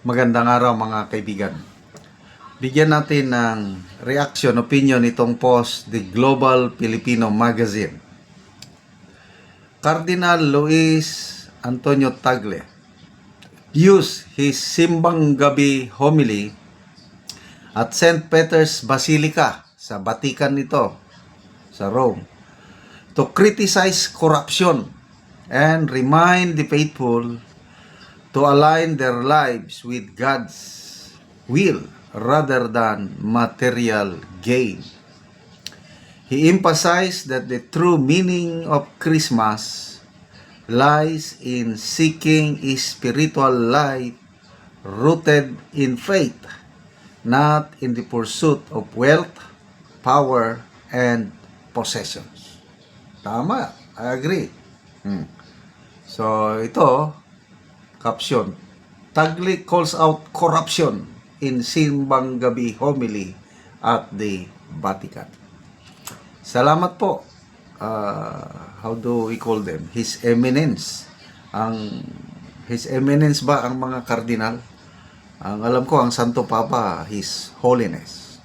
Magandang araw mga kaibigan. Bigyan natin ng reaction, opinion itong post The Global Filipino Magazine. Cardinal Luis Antonio Tagle used his Simbang Gabi homily at St. Peter's Basilica sa Vatican nito, sa Rome, to criticize corruption and remind the faithful to align their lives with God's will rather than material gain. He emphasized that the true meaning of Christmas lies in seeking a spiritual life rooted in faith, not in the pursuit of wealth, power, and possessions. Tama, I agree. So, ito, caption, Tagle calls out corruption in Simbang Gabi homily at the Vatican. Salamat po. How do we call them? His Eminence. His Eminence ba ang mga kardinal? Ang alam ko, ang Santo Papa, His Holiness.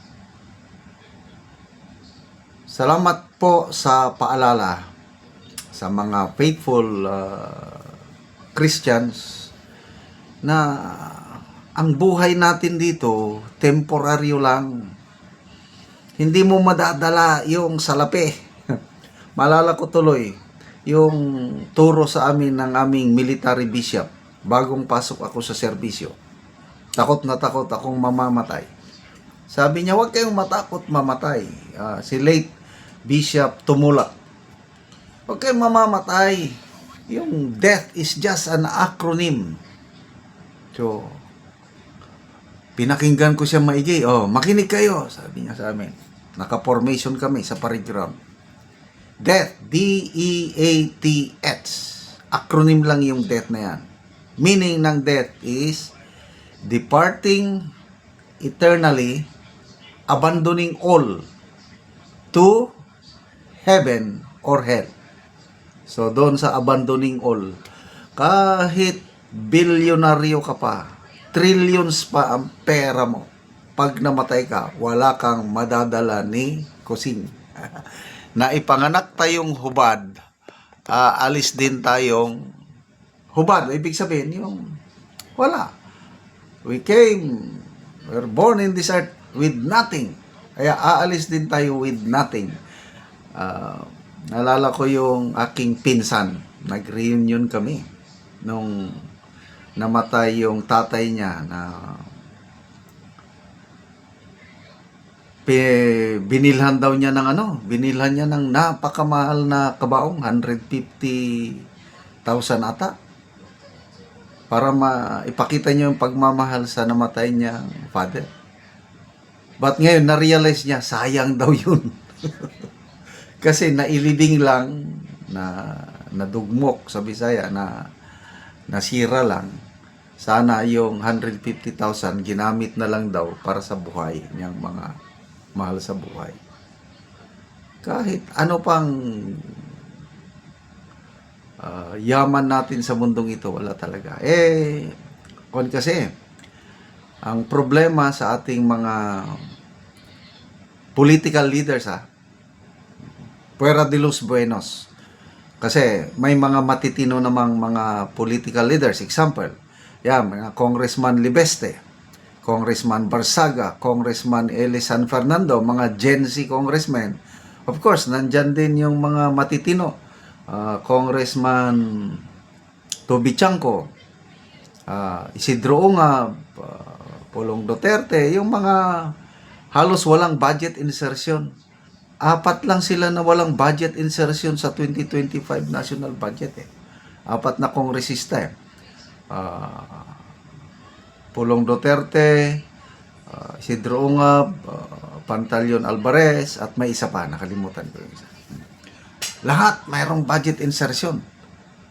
Salamat po sa paalala sa mga faithful Christians na ang buhay natin dito, temporaryo lang. Hindi mo madadala yung salapi. Malala ko tuloy, yung turo sa amin ng aming military bishop, bagong pasok ako sa serbisyo. Takot na takot akong mamamatay. Sabi niya, huwag kayong matakot mamatay. Si late Bishop Tumula. Huwag kayong mamamatay. Yung death is just an acronym. So, pinakinggan ko siya maigi. Makinig kayo, sabi niya sa amin. Naka-formation kami sa parade ground. Death, D-E-A-T-H. Acronym lang yung death na yan. Meaning ng death is departing eternally, abandoning all to heaven or hell. So, doon sa abandoning all, kahit bilyonaryo ka pa, trillions pa ang pera mo, pag namatay ka, wala kang madadala ni kusing. Na ipanganak tayong hubad, alis din tayong hubad. Ibig sabihin, yung wala. We're born in this earth with nothing. Kaya aalis din tayo with nothing. Naalala ko yung aking pinsan. Nag-reunion kami nung namatay yung tatay niya na binilhan daw niya ng binilhan niya ng napakamahal na kabaong, 150,000 ata, para ipakita niya yung pagmamahal sa namatay niyang father. But ngayon, na-realize niya, sayang daw yun. Kasi nailibing lang, nadugmok sa Bisaya, nasira lang. Sana yung 150,000 ginamit na lang daw para sa buhay niyang mga mahal sa buhay. Kahit ano pang yaman natin sa mundong ito, wala talaga. Kasi, ang problema sa ating mga political leaders, Fuera de los buenos. Kasi may mga matitino namang mga political leaders. Example, mga Congressman Libeste, Congressman Barsaga, Congressman Eli San Fernando, mga Gen Z congressmen. Of course, nandyan din yung mga matitino. Congressman Toby Chanco, Isidro Ungab, Pulong Duterte, yung mga halos walang budget insertion. 4 lang sila na walang budget insertion sa 2025 national budget. 4 na kongresista. Pulong Duterte, Isidro Ungab, Pantaleon Alvarez, at may isa pa, nakalimutan ko yung isa. Lahat mayroong budget insertion.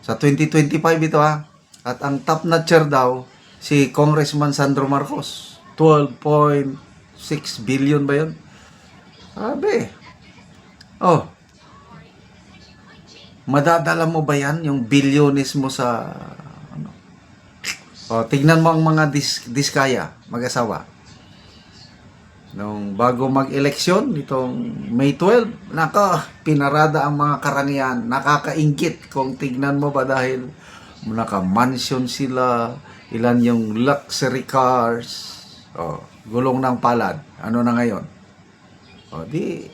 Sa 2025 ito At ang top notcher daw, si Congressman Sandro Marcos. 12.6 billion ba yun? Madadala mo ba yan, yung bilyones mo sa O, tignan mo ang mga diskaya, mag-asawa. Nung bago mag-eleksyon, itong May 12, naka, pinarada ang mga karangian. Nakakaingit kung tignan mo ba dahil naka-mansion sila, ilan yung luxury cars, gulong ng palad. Ano na ngayon? Di,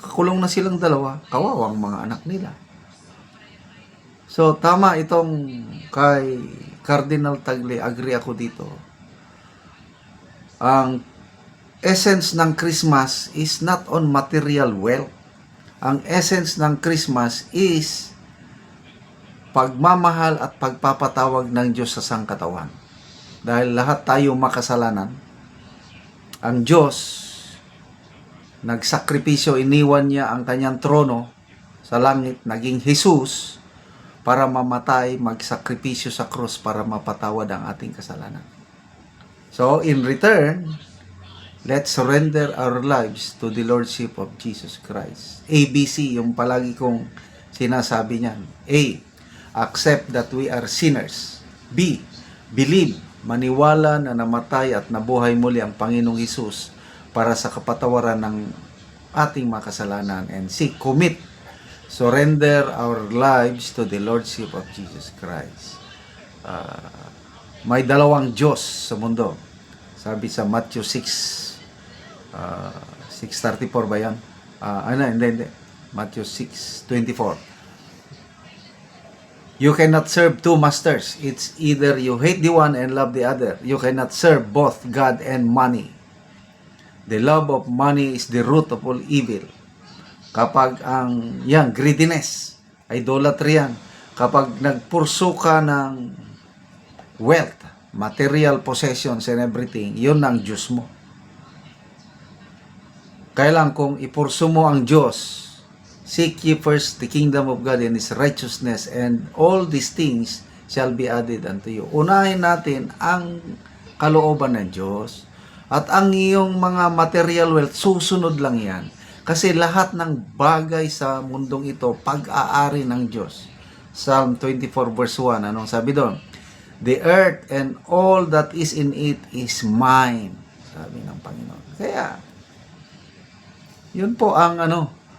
kakulong na silang dalawa, kawawang mga anak nila. So, tama itong kay Cardinal Tagle, agree ako dito. Ang essence ng Christmas is not on material wealth. Ang essence ng Christmas is pagmamahal at pagpapatawag ng Diyos sa sangkatawan. Dahil lahat tayo makasalanan, ang Diyos nagsakripisyo, iniwan niya ang kanyang trono sa langit, naging Jesus para mamatay, magsakripisyo sa krus para mapatawad ang ating kasalanan. So, in return, let's surrender our lives to the Lordship of Jesus Christ. ABC, yung palagi kong sinasabi niyan. A, accept that we are sinners. B, believe, maniwala na namatay at nabuhay muli ang Panginoong Hesus para sa kapatawaran ng ating makasalanan. And C, commit, surrender our lives to the Lordship of Jesus Christ. May dalawang Diyos sa mundo. Sabi sa Matthew 6:34 ba yan? Hindi. Matthew 6:24. You cannot serve two masters. It's either you hate the one and love the other. You cannot serve both God and money. The love of money is the root of all evil. Kapag greediness, idolatry yan. Kapag nagpurso ka ng wealth, material possessions and everything, yun ang Diyos mo. Kailan kung ipurso mo ang Diyos, seek ye first the kingdom of God and His righteousness, and all these things shall be added unto you. Unahin natin ang kalooban ng Diyos, at ang iyong mga material wealth, susunod lang yan. Kasi lahat ng bagay sa mundong ito, pag-aari ng Diyos. Psalm 24 verse 1, anong sabi doon? The earth and all that is in it is mine, sabi ng Panginoon. Kaya, yun po ang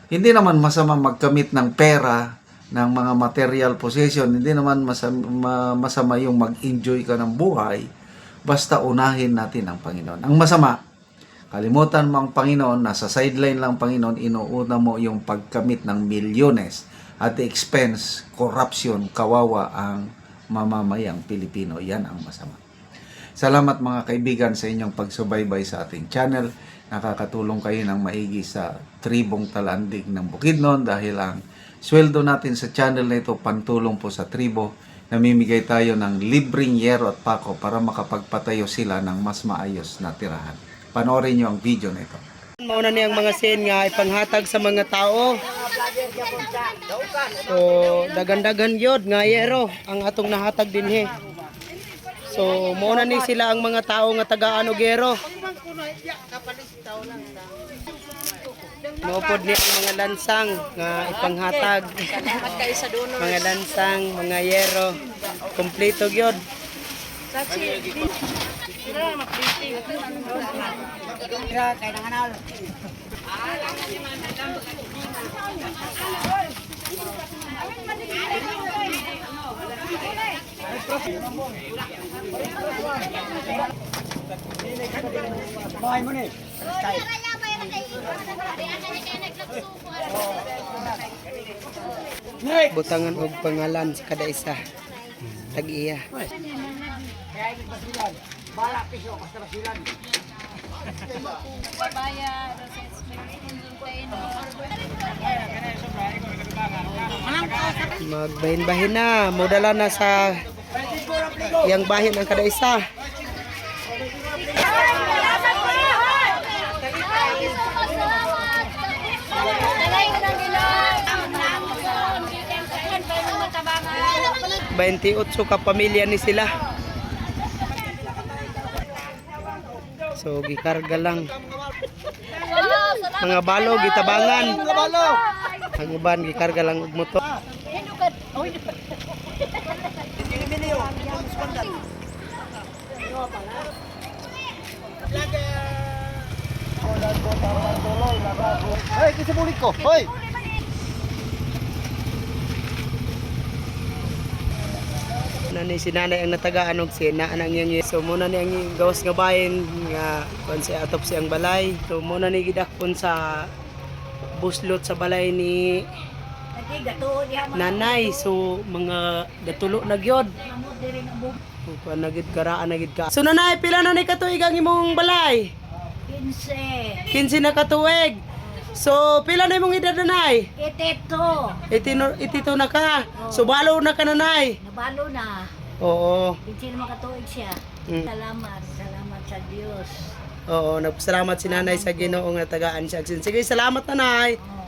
hindi naman masama magkamit ng pera, ng mga material possession, hindi naman masama yung mag-enjoy ka ng buhay, basta unahin natin ang Panginoon. Ang masama, kalimutan mo ang Panginoon, nasa sideline lang ang Panginoon, inuuna mo yung pagkamit ng milyones at the expense, corruption, kawawa ang mamamayang Pilipino. Yan ang masama. Salamat mga kaibigan sa inyong pagsubaybay sa ating channel. Nakakatulong kayo ng maigi sa tribong Talandig ng Bukidnon dahil ang sweldo natin sa channel na ito pantulong po sa tribo. Namimigay tayo ng libreng yero at pako para makapagpatayo sila ng mas maayos na tirahan. Panoorin nyo ang video na ito. Mauna niyang mga scene nga ipanghatag sa mga tao. So, dagan-dagan yod nga yero ang atong nahatag dinhi. So, mauna ni sila ang mga tao nga taga-ano gero. Maupod niya ang mga lansang nga ipanghatag. Mga lansang, mga yero. Kompleto gyud. Butangan og pangalan sa kada isa. Tag-iya. Magbahin-bahin na, modala na sa yang bahin ang kada isa. Baintiutso ka pamilya ni sila. So gikarga lang. Mga balo gitabangan. Ang uban gikarga lang og motor. Hey, kisa bulik ko. Hoy! Nani si nanay ang natagaan og si naan ang iyang so muna ni ang gawas nga bahin nga kon si atop siyang balay. So muna ni gidakpon sa buslot sa balay ni nanay. So mga gatulo na gyud. Kuan na gid karaan na gid ka. So nanay pila na ni katuig ang imong balay? 15. 15 na katuig. So pila na imong edad nanay? Iteto. 82 na ka. So balo na ka nanay. Nabalo na. Oo. Hindi naman katuig siya. Mm. Salamat. Salamat sa Diyos. Oo, nagpasalamat si nanay sa Ginoo nga tagaan siya. Sige, salamat nanay. Oh.